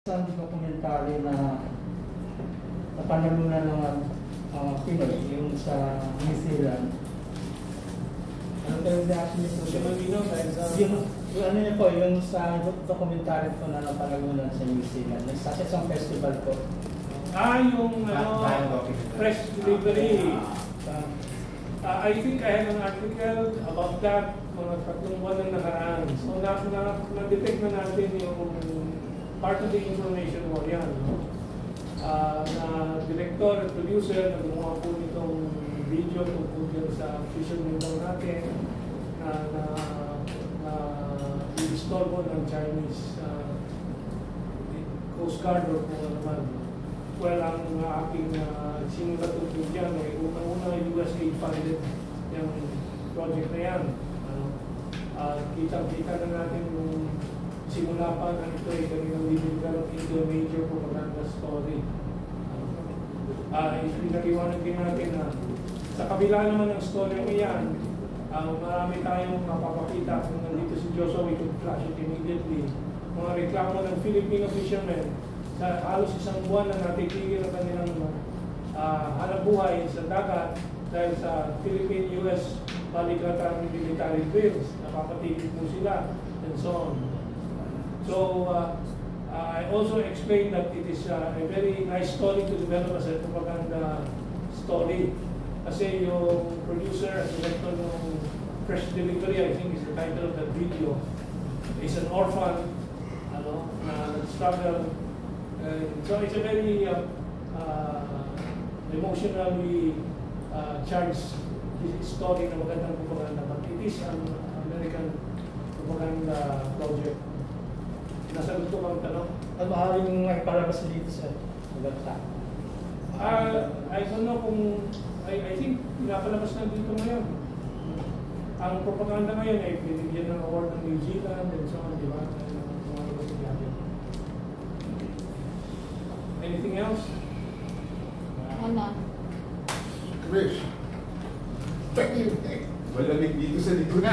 Isang dokumentary na napanalunan ng Pinoy, yung sa New Zealand. Ano ba yung reaction niyo po? Yung ano niyo po, yung sa dokumentary po na napanalunan sa New Zealand. Sa isang festival po. Yung fresh delivery. I think I have an article about that mga 3 buwan na nakaraan. So na-detect na natin yung part of the information mo yan. Na director at producer na gumawa po nitong video tungkol yan sa official window natin na i-install po ng Chinese Coast Guard or kung ano naman. Well, ang aking sinulat tungkol dyan ay unang-una US aid funded yung project na yan. Kita-kita na natin yung simula pa na ito ay kanilang develop into a major propaganda story. Pinag-iwanan din natin na sa kabila naman ng story ng iyan, marami tayong mapapakita kung nandito si Joshua, we could flash it immediately. Mga reklamo ng Filipino fishermen sa halos 1 buwan na natitigil ang kanilang hanapbuhay sa dagat dahil sa Philippine-US balikatan military drills. Napapatigil po sila and so on. So, I also explained that it is a very nice story to develop as a propaganda story. Kasi yung producer at director ng Fresh Delivery, I think is the title of that video, is an orphan, na struggle. So it's a very emotionally charged story na magandang propaganda. But it is an American propaganda project. Nasagot ko bang tanong? Ano maaaring makipalabas dito sa website? I don't know kung... I think pinapalabas na dito ngayon. Ang propaganda ngayon ay binigyan ng award ng New Zealand and so on, di ba? Anything else? Ano? Krish, malamig dito sa likod.